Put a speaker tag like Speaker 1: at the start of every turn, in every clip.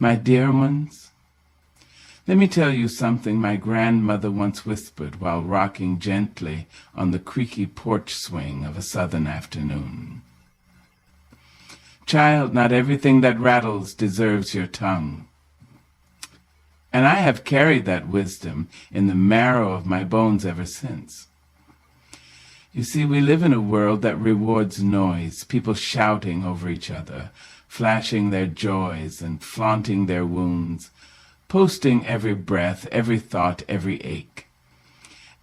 Speaker 1: My dear ones, let me tell you something my grandmother once whispered while rocking gently on the creaky porch swing of a southern afternoon. Child, not everything that rattles deserves your tongue. And I have carried that wisdom in the marrow of my bones ever since. You see, we live in a world that rewards noise, people shouting over each other, flashing their joys and flaunting their wounds, posting every breath, every thought, every ache,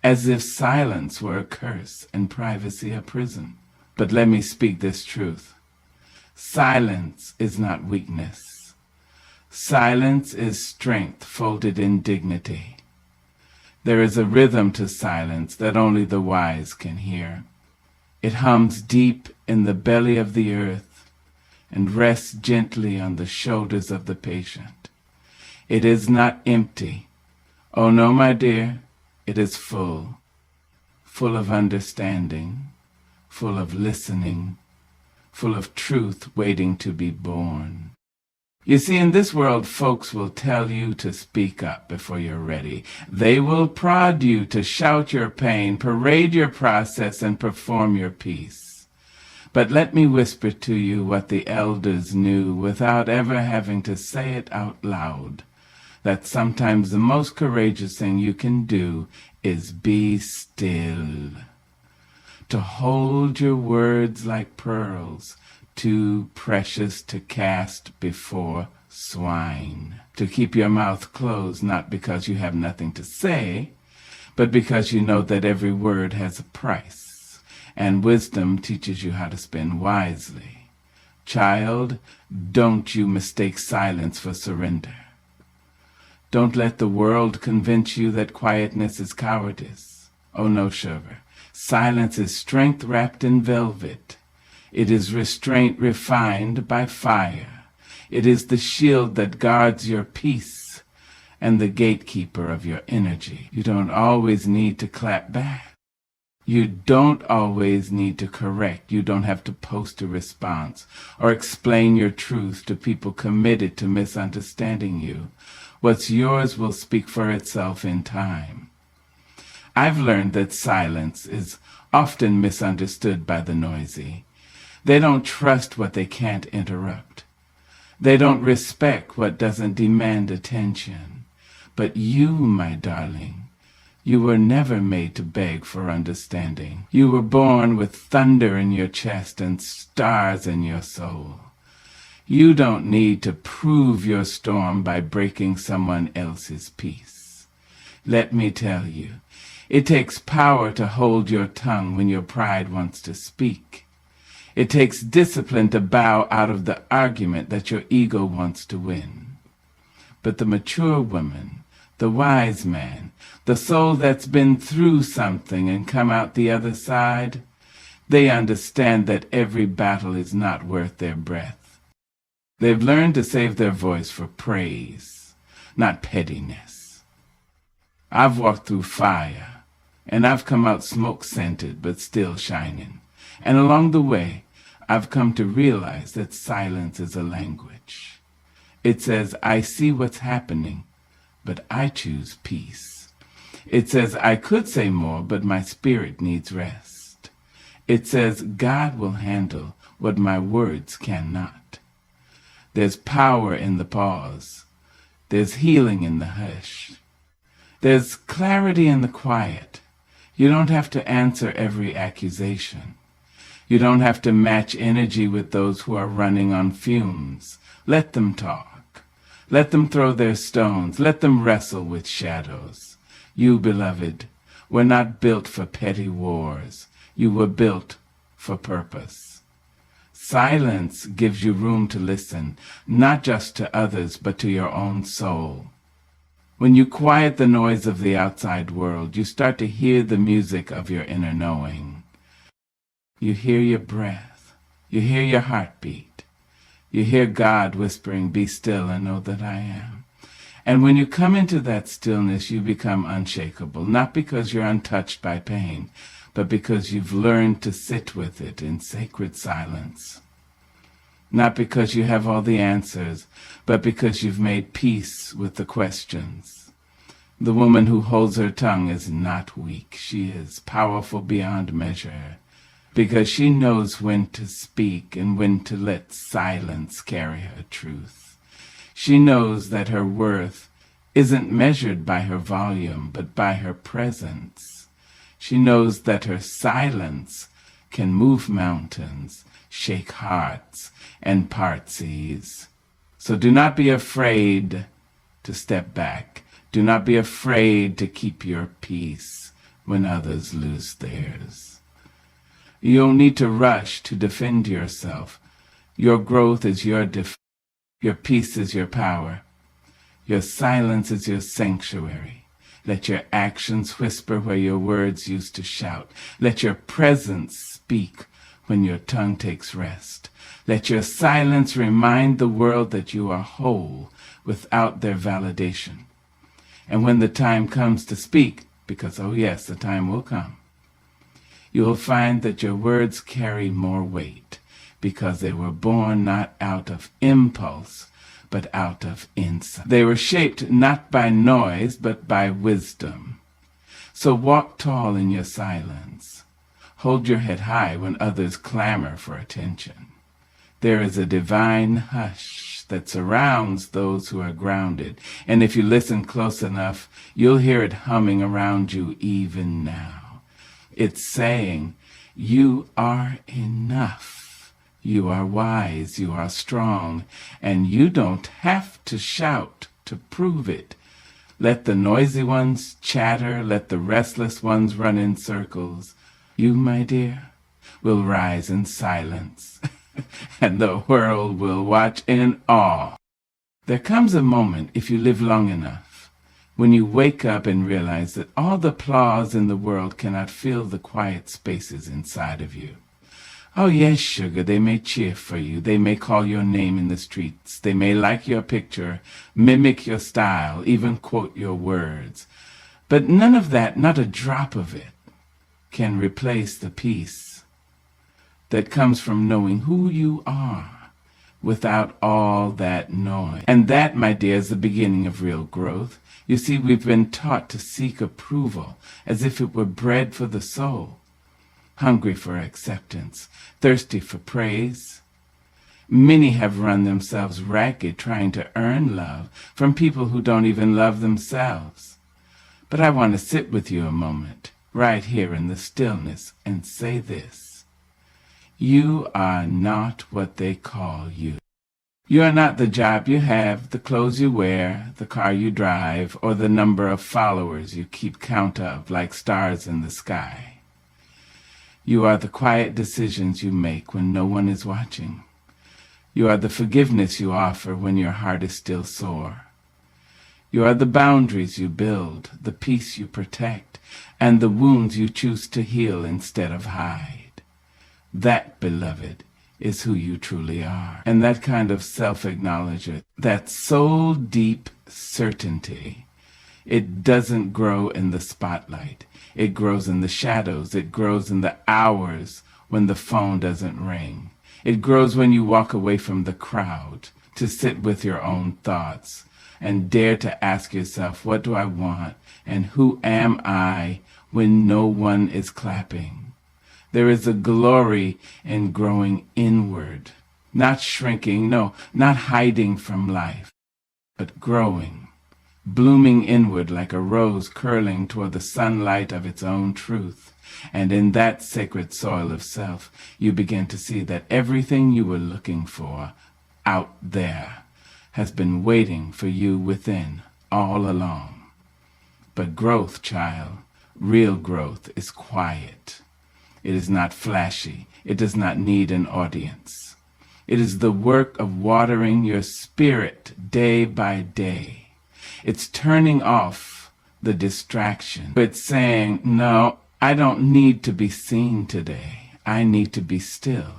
Speaker 1: as if silence were a curse and privacy a prison. But let me speak this truth. Silence is not weakness. Silence is strength folded in dignity. There is a rhythm to silence that only the wise can hear. It hums deep in the belly of the earth and rests gently on the shoulders of the patient. It is not empty. Oh no, my dear, it is full, full of understanding, full of listening, full of truth waiting to be born. You see, in this world, folks will tell you to speak up before you're ready. They will prod you to shout your pain, parade your process, and perform your piece. But let me whisper to you what the elders knew without ever having to say it out loud, that sometimes the most courageous thing you can do is be still. To hold your words like pearls, too precious to cast before swine. To keep your mouth closed, not because you have nothing to say, but because you know that every word has a price. And wisdom teaches you how to spend wisely. Child, don't you mistake silence for surrender. Don't let the world convince you that quietness is cowardice. Oh no, sugar. Silence is strength wrapped in velvet. It is restraint refined by fire. It is the shield that guards your peace and the gatekeeper of your energy. You don't always need to clap back. You don't always need to correct. You don't have to post a response or explain your truth to people committed to misunderstanding you. What's yours will speak for itself in time. I've learned that silence is often misunderstood by the noisy. They don't trust what they can't interrupt. They don't respect what doesn't demand attention. But you, my darling, you were never made to beg for understanding. You were born with thunder in your chest and stars in your soul. You don't need to prove your storm by breaking someone else's peace. Let me tell you, it takes power to hold your tongue when your pride wants to speak. It takes discipline to bow out of the argument that your ego wants to win. But the mature woman, the wise man, the soul that's been through something and come out the other side, they understand that every battle is not worth their breath. They've learned to save their voice for praise, not pettiness. I've walked through fire, and I've come out smoke-scented but still shining. And along the way, I've come to realize that silence is a language. It says, I see what's happening, but I choose peace. It says, I could say more, but my spirit needs rest. It says, God will handle what my words cannot. There's power in the pause. There's healing in the hush. There's clarity in the quiet. You don't have to answer every accusation. You don't have to match energy with those who are running on fumes. Let them talk. Let them throw their stones. Let them wrestle with shadows. You, beloved, were not built for petty wars. You were built for purpose. Silence gives you room to listen, not just to others, but to your own soul. When you quiet the noise of the outside world, you start to hear the music of your inner knowing. You hear your breath. You hear your heartbeat. You hear God whispering, be still and know that I am. And when you come into that stillness, you become unshakable, not because you're untouched by pain, but because you've learned to sit with it in sacred silence. not because you have all the answers, but because you've made peace with the questions. The woman who holds her tongue is not weak. She is powerful beyond measure, because she knows when to speak and when to let silence carry her truth. She knows that her worth isn't measured by her volume, but by her presence. She knows that her silence can move mountains, shake hearts, and part seas. So do not be afraid to step back. Do not be afraid to keep your peace when others lose theirs. You don't need to rush to defend yourself. Your growth is your your peace is your power. Your silence is your sanctuary. Let your actions whisper where your words used to shout. Let your presence speak when your tongue takes rest. Let your silence remind the world that you are whole without their validation. And when the time comes to speak, because, oh yes, the time will come, you will find that your words carry more weight because they were born not out of impulse, but out of insight. They were shaped not by noise, but by wisdom. So walk tall in your silence. Hold your head high when others clamor for attention. There is a divine hush that surrounds those who are grounded, and if you listen close enough, you'll hear it humming around you even now. It's saying, you are enough. You are wise, you are strong, and you don't have to shout to prove it. Let the noisy ones chatter, let the restless ones run in circles. You, my dear, will rise in silence, and the world will watch in awe. There comes a moment, if you live long enough, when you wake up and realize that all the applause in the world cannot fill the quiet spaces inside of you. Oh yes, sugar, they may cheer for you. They may call your name in the streets. They may like your picture, mimic your style, even quote your words. But none of that, not a drop of it, can replace the peace that comes from knowing who you are without all that noise. And that, my dear, is the beginning of real growth. You see, we've been taught to seek approval as if it were bread for the soul. Hungry for acceptance, thirsty for praise. Many have run themselves ragged trying to earn love from people who don't even love themselves. But I want to sit with you a moment, right here in the stillness, and say this. You are not what they call you. You are not the job you have, the clothes you wear, the car you drive, or the number of followers you keep count of like stars in the sky. You are the quiet decisions you make when no one is watching. You are the forgiveness you offer when your heart is still sore. You are the boundaries you build, the peace you protect, and the wounds you choose to heal instead of hide. That, beloved, is who you truly are. And that kind of self-acknowledgement, that soul-deep certainty, it doesn't grow in the spotlight. It grows in the shadows. It grows in the hours when the phone doesn't ring. It grows when you walk away from the crowd to sit with your own thoughts and dare to ask yourself, what do I want and who am I when no one is clapping? There is a glory in growing inward, not shrinking, no, not hiding from life, but growing. Blooming inward like a rose curling toward the sunlight of its own truth. And in that sacred soil of self, you begin to see that everything you were looking for out there has been waiting for you within all along. But growth, child, real growth is quiet. It is not flashy. It does not need an audience. It is the work of watering your spirit day by day. It's turning off the distraction. It's saying, no, I don't need to be seen today. I need to be still.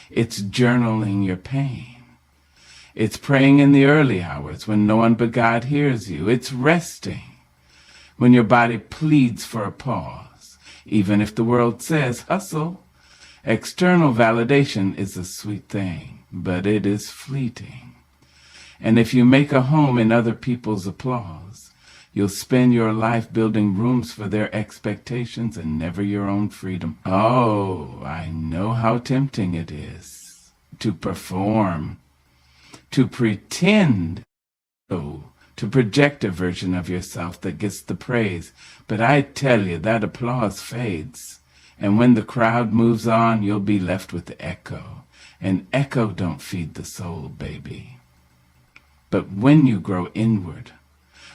Speaker 1: It's journaling your pain. It's praying in the early hours when no one but God hears you. It's resting when your body pleads for a pause, even if the world says, hustle. External validation is a sweet thing, but it is fleeting. And if you make a home in other people's applause, you'll spend your life building rooms for their expectations and never your own freedom. Oh, I know how tempting it is to perform, to pretend, to project a version of yourself that gets the praise. But I tell you, that applause fades. And when the crowd moves on, you'll be left with the echo. And echo don't feed the soul, baby. But when you grow inward,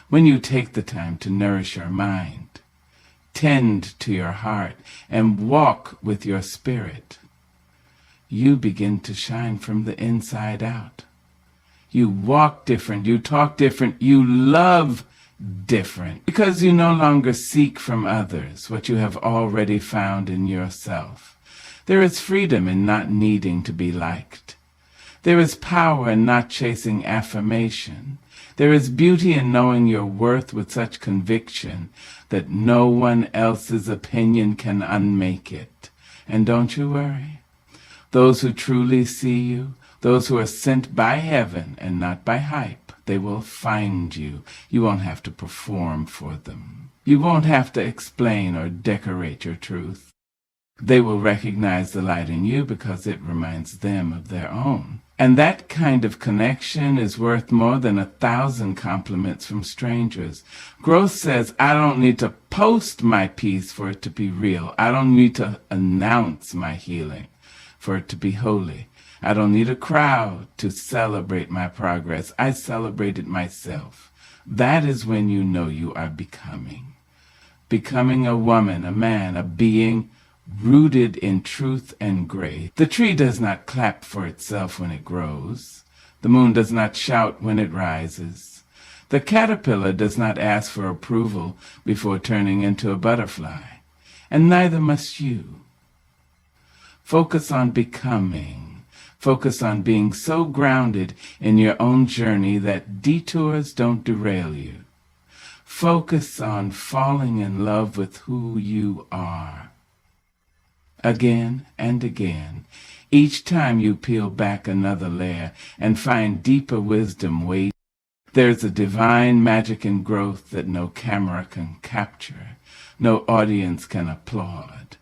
Speaker 1: when you take the time to nourish your mind, tend to your heart, and walk with your spirit, you begin to shine from the inside out. You walk different, you talk different, you love different, because you no longer seek from others what you have already found in yourself. There is freedom in not needing to be liked. There is power in not chasing affirmation. There is beauty in knowing your worth with such conviction that no one else's opinion can unmake it. And don't you worry. Those who truly see you, those who are sent by heaven and not by hype, they will find you. You won't have to perform for them. You won't have to explain or decorate your truth. They will recognize the light in you because it reminds them of their own. And that kind of connection is worth more than 1,000 compliments from strangers. Growth says, I don't need to post my peace for it to be real. I don't need to announce my healing for it to be holy. I don't need a crowd to celebrate my progress. I celebrate it myself. That is when you know you are becoming. Becoming a woman, a man, a being rooted in truth and grace. The tree does not clap for itself when it grows. The moon does not shout when it rises. The caterpillar does not ask for approval before turning into a butterfly. And neither must you. Focus on becoming. Focus on being so grounded in your own journey that detours don't derail you. Focus on falling in love with who you are. Again and again, each time you peel back another layer and find deeper wisdom waiting. There's a divine magic in growth that no camera can capture, no audience can applaud,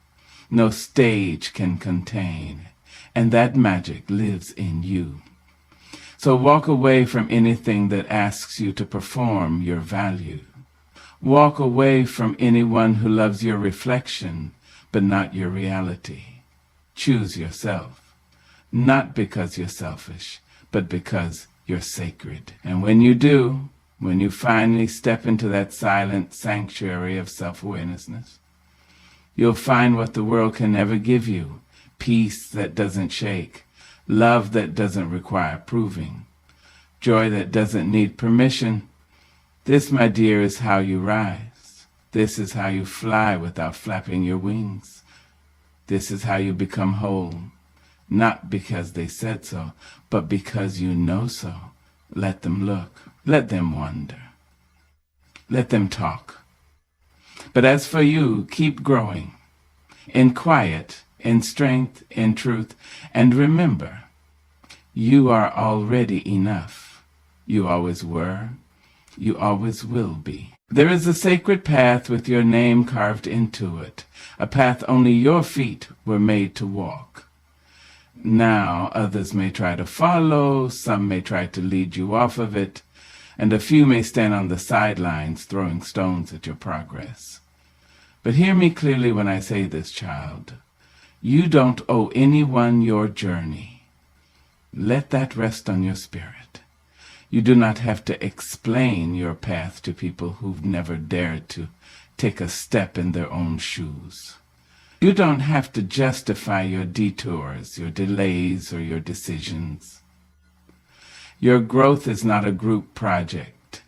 Speaker 1: no stage can contain, and that magic lives in you. So walk away from anything that asks you to perform your value. Walk away from anyone who loves your reflection, but not your reality. Choose yourself, not because you're selfish, but because you're sacred. And when you do, when you finally step into that silent sanctuary of self-awareness, you'll find what the world can never give you: peace that doesn't shake, love that doesn't require proving, joy that doesn't need permission. This, my dear, is how you rise. This is how you fly without flapping your wings. This is how you become whole, not because they said so, but because you know so. Let them look. Let them wonder. Let them talk. But as for you, keep growing in quiet, in strength, in truth, and remember, you are already enough. You always were. You always will be. There is a sacred path with your name carved into it, a path only your feet were made to walk. Now others may try to follow, some may try to lead you off of it, and a few may stand on the sidelines throwing stones at your progress. But hear me clearly when I say this, child. You don't owe anyone your journey. Let that rest on your spirit. You do not have to explain your path to people who've never dared to take a step in their own shoes. You don't have to justify your detours, your delays, or your decisions. Your growth is not a group project.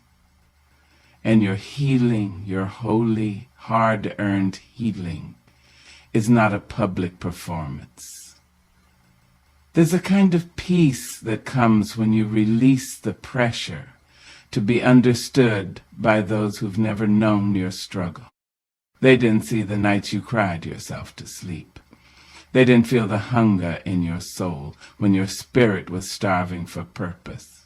Speaker 1: And your healing, your holy, hard-earned healing, is not a public performance. There's a kind of peace that comes when you release the pressure to be understood by those who've never known your struggle. They didn't see the nights you cried yourself to sleep. They didn't feel the hunger in your soul when your spirit was starving for purpose.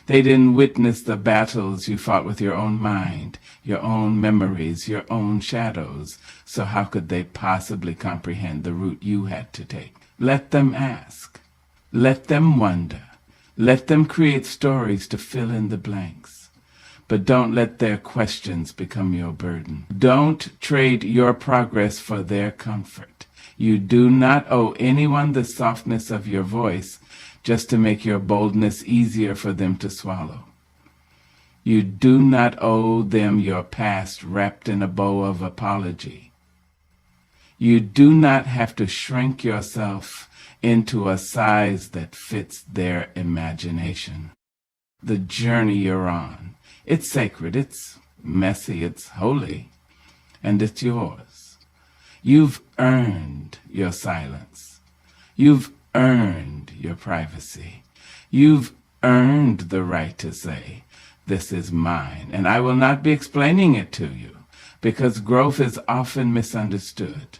Speaker 1: They didn't witness the battles you fought with your own mind, your own memories, your own shadows. So how could they possibly comprehend the route you had to take? Let them ask. Let them wonder. Let them create stories to fill in the blanks. But don't let their questions become your burden. Don't trade your progress for their comfort. You do not owe anyone the softness of your voice just to make your boldness easier for them to swallow. You do not owe them your past wrapped in a bow of apology. You do not have to shrink yourself into a size that fits their imagination. The journey you're on, it's sacred, it's messy, it's holy, and it's yours. You've earned your silence. You've earned your privacy. You've earned the right to say, this is mine, and I will not be explaining it to you, because growth is often misunderstood,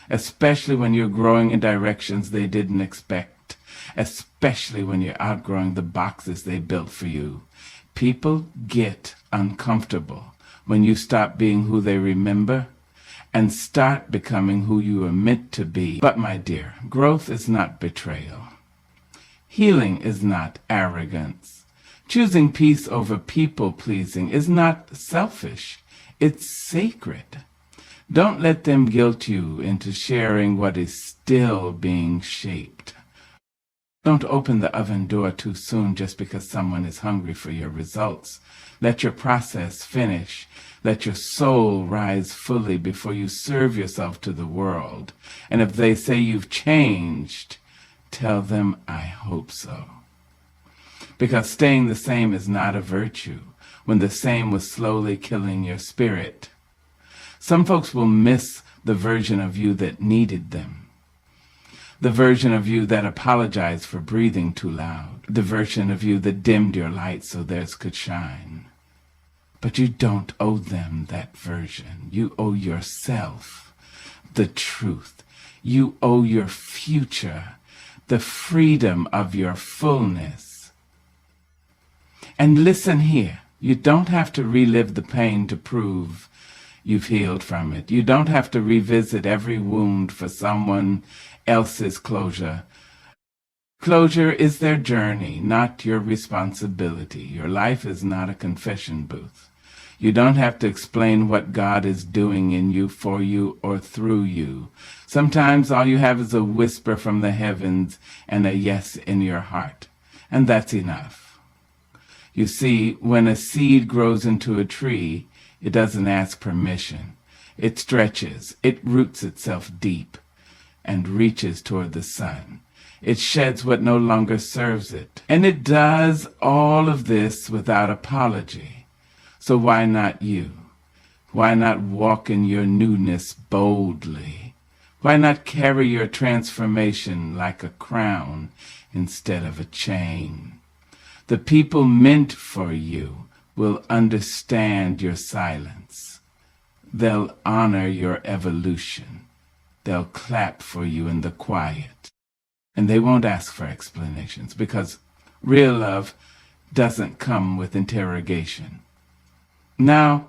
Speaker 1: especially when you're growing in directions they didn't expect, especially when you're outgrowing the boxes they built for you. People get uncomfortable when you stop being who they remember and start becoming who you are meant to be. But my dear, growth is not betrayal. Healing is not arrogance. Choosing peace over people-pleasing is not selfish. It's sacred. Don't let them guilt you into sharing what is still being shaped. Don't open the oven door too soon just because someone is hungry for your results. Let your process finish. Let your soul rise fully before you serve yourself to the world. And if they say you've changed, tell them, I hope so. Because staying the same is not a virtue when the same was slowly killing your spirit. Some folks will miss the version of you that needed them. The version of you that apologized for breathing too loud. The version of you that dimmed your light so theirs could shine. But you don't owe them that version. You owe yourself the truth. You owe your future the freedom of your fullness. And listen here, you don't have to relive the pain to prove you've healed from it. You don't have to revisit every wound for someone else's closure. Closure is their journey, not your responsibility. Your life is not a confession booth. You don't have to explain what God is doing in you, for you, or through you. Sometimes all you have is a whisper from the heavens and a yes in your heart. And that's enough. You see, when a seed grows into a tree, it doesn't ask permission. It stretches, it roots itself deep, and reaches toward the sun. It sheds what no longer serves it. And it does all of this without apology. So why not you? Why not walk in your newness boldly? Why not carry your transformation like a crown instead of a chain? The people meant for you will understand your silence. They'll honor your evolution. They'll clap for you in the quiet. And they won't ask for explanations, because real love doesn't come with interrogation. Now,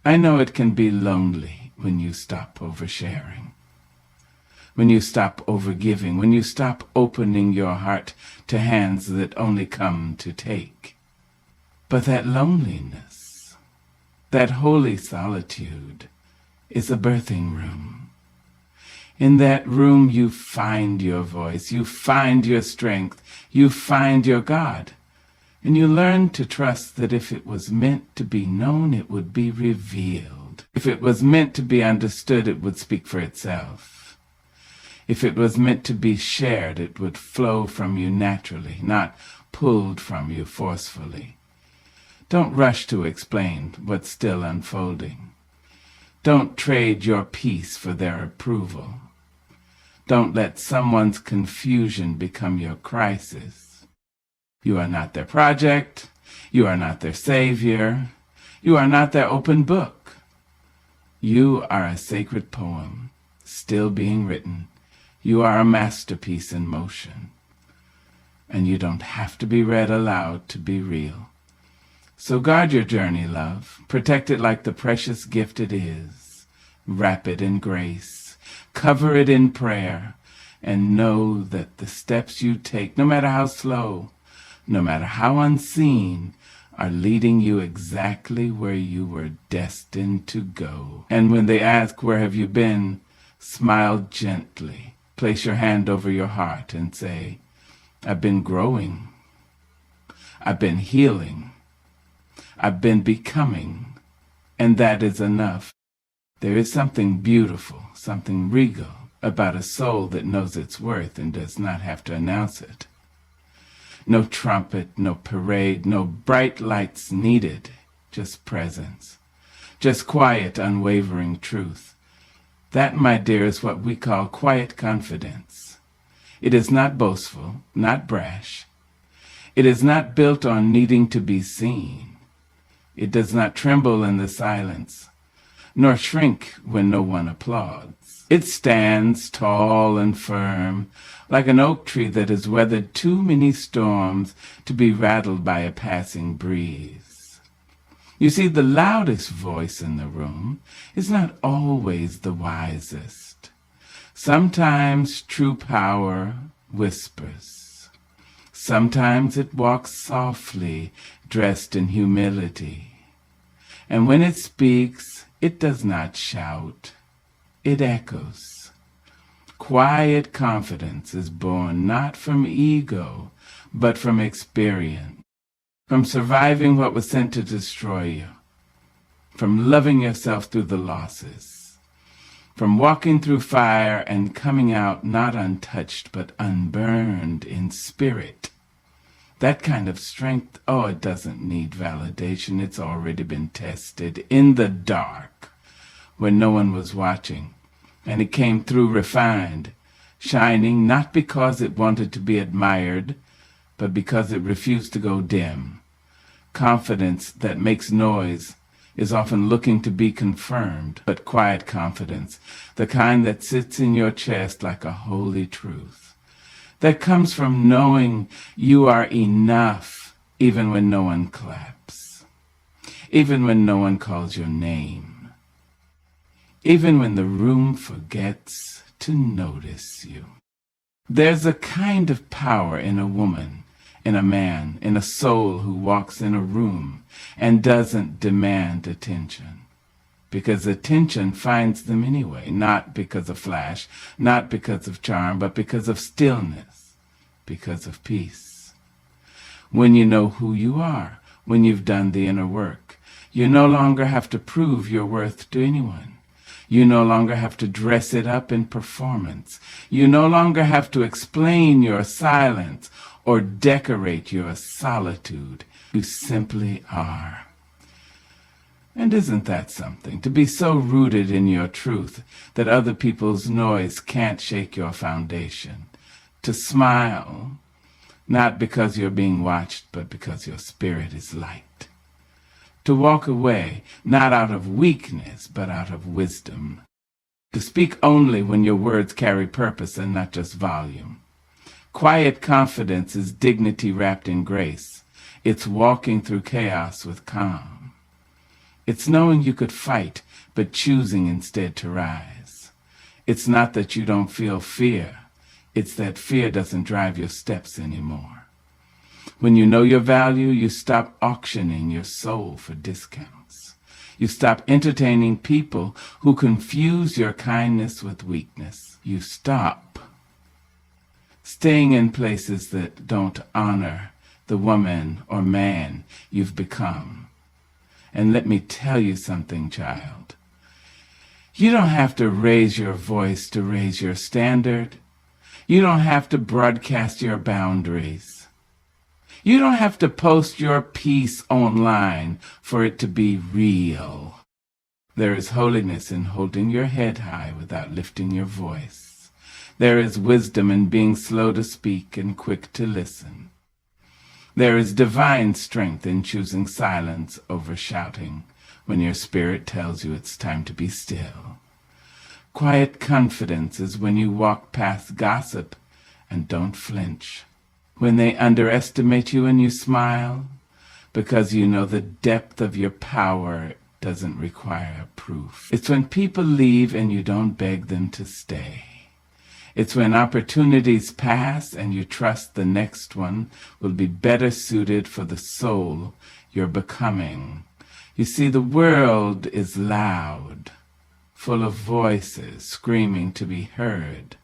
Speaker 1: I know it can be lonely when you stop oversharing, when you stop overgiving, when you stop opening your heart to hands that only come to take. But that loneliness, that holy solitude, is a birthing room. In that room you find your voice, you find your strength, you find your God. And you learn to trust that if it was meant to be known, it would be revealed. If it was meant to be understood, it would speak for itself. If it was meant to be shared, it would flow from you naturally, not pulled from you forcefully. Don't rush to explain what's still unfolding. Don't trade your peace for their approval. Don't let someone's confusion become your crisis. You are not their project. You are not their savior. You are not their open book. You are a sacred poem, still being written, You are a masterpiece in motion, and you don't have to be read aloud to be real. So guard your journey, love. Protect it like the precious gift it is. Wrap it in grace. Cover it in prayer. And know that the steps you take, no matter how slow, no matter how unseen, are leading you exactly where you were destined to go. And when they ask, where have you been? Smile gently. Place your hand over your heart and say, I've been growing. I've been healing. I've been becoming. And that is enough. There is something beautiful, something regal about a soul that knows its worth and does not have to announce it. No trumpet, no parade, no bright lights needed, just presence, just quiet, unwavering truth. That, my dear, is what we call quiet confidence. It is not boastful, not brash. It is not built on needing to be seen. It does not tremble in the silence, nor shrink when no one applauds. It stands tall and firm, like an oak tree that has weathered too many storms to be rattled by a passing breeze. You see, the loudest voice in the room is not always the wisest. Sometimes true power whispers. Sometimes it walks softly, dressed in humility. And when it speaks, it does not shout. It echoes. Quiet confidence is born not from ego, but from experience, from surviving what was sent to destroy you, from loving yourself through the losses, from walking through fire and coming out not untouched, but unburned in spirit. That kind of strength, it doesn't need validation. It's already been tested in the dark when no one was watching. And it came through refined, shining not because it wanted to be admired, but because it refused to go dim. Confidence that makes noise is often looking to be confirmed, but quiet confidence, the kind that sits in your chest like a holy truth, that comes from knowing you are enough even when no one claps, even when no one calls your name. Even when the room forgets to notice you. There's a kind of power in a woman, in a man, in a soul who walks in a room and doesn't demand attention. Because attention finds them anyway, not because of flash, not because of charm, but because of stillness, because of peace. When you know who you are, when you've done the inner work, you no longer have to prove your worth to anyone. You no longer have to dress it up in performance. You no longer have to explain your silence or decorate your solitude. You simply are. And isn't that something, to be so rooted in your truth that other people's noise can't shake your foundation? To smile, not because you're being watched, but because your spirit is light. To walk away, not out of weakness, but out of wisdom. To speak only when your words carry purpose and not just volume. Quiet confidence is dignity wrapped in grace. It's walking through chaos with calm. It's knowing you could fight, but choosing instead to rise. It's not that you don't feel fear. It's that fear doesn't drive your steps anymore. When you know your value, you stop auctioning your soul for discounts. You stop entertaining people who confuse your kindness with weakness. You stop staying in places that don't honor the woman or man you've become. And let me tell you something, child. You don't have to raise your voice to raise your standard. You don't have to broadcast your boundaries. You don't have to post your piece online for it to be real. There is holiness in holding your head high without lifting your voice. There is wisdom in being slow to speak and quick to listen. There is divine strength in choosing silence over shouting when your spirit tells you it's time to be still. Quiet confidence is when you walk past gossip and don't flinch. When they underestimate you and you smile, because you know the depth of your power doesn't require proof. It's when people leave and you don't beg them to stay. It's when opportunities pass and you trust the next one will be better suited for the soul you're becoming. You see, the world is loud, full of voices screaming to be heard.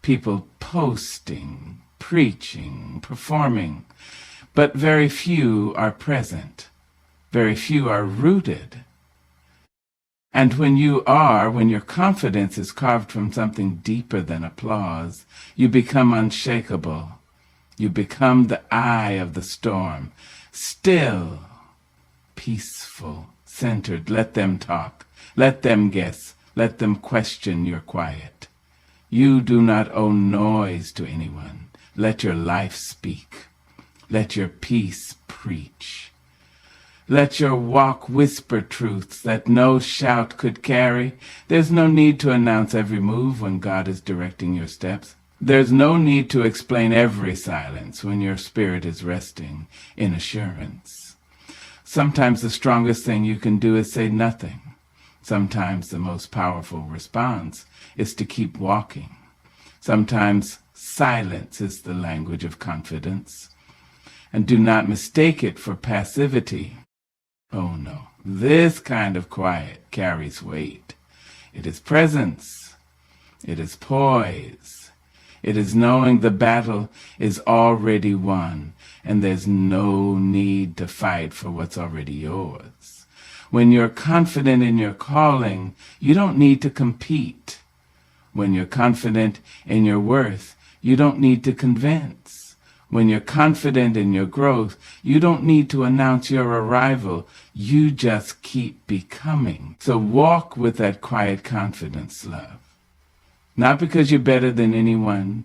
Speaker 1: People posting, preaching, performing, but very few are present. Very few are rooted. And when your confidence is carved from something deeper than applause, you become unshakable. You become the eye of the storm, still, peaceful, centered. Let them talk. Let them guess. Let them question your quiet. You do not owe noise to anyone. Let your life speak. Let your peace preach. Let your walk whisper truths that no shout could carry. There's no need to announce every move when God is directing your steps. There's no need to explain every silence when your spirit is resting in assurance. Sometimes the strongest thing you can do is say nothing. Sometimes the most powerful response is to keep walking. Sometimes silence is the language of confidence. And do not mistake it for passivity. Oh no, this kind of quiet carries weight. It is presence. It is poise. It is knowing the battle is already won, and there's no need to fight for what's already yours. When you're confident in your calling, you don't need to compete. When you're confident in your worth, you don't need to convince. When you're confident in your growth, you don't need to announce your arrival. You just keep becoming. So walk with that quiet confidence, love. Not because you're better than anyone,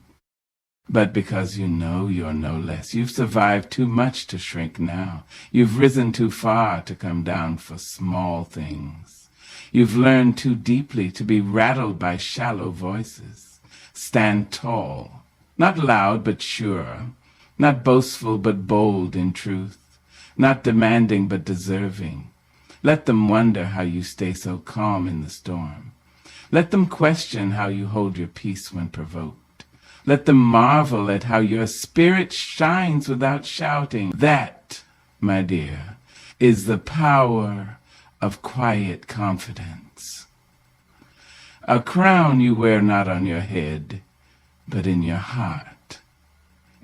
Speaker 1: but because you know you're no less. You've survived too much to shrink now. You've risen too far to come down for small things. You've learned too deeply to be rattled by shallow voices. Stand tall, not loud but sure. Not boastful but bold in truth, not demanding but deserving. Let them wonder how you stay so calm in the storm. Let them question how you hold your peace when provoked. Let them marvel at how your spirit shines without shouting. That, my dear, is the power of quiet confidence. A crown you wear not on your head, but in your heart.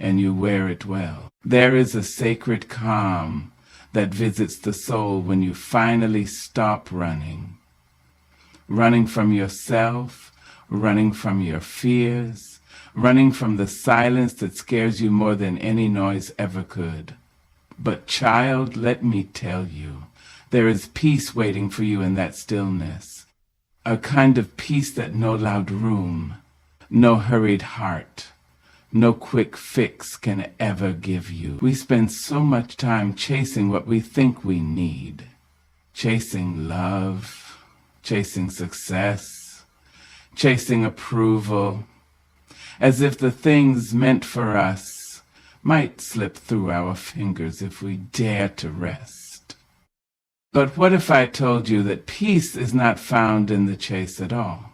Speaker 1: And you wear it well. There is a sacred calm that visits the soul when you finally stop running. Running from yourself, running from your fears, running from the silence that scares you more than any noise ever could. But child, let me tell you, there is peace waiting for you in that stillness. A kind of peace that no loud room, no hurried heart, no quick fix can ever give you. We spend so much time chasing what we think we need. Chasing love, chasing success, chasing approval, as if the things meant for us might slip through our fingers if we dare to rest. But what if I told you that peace is not found in the chase at all?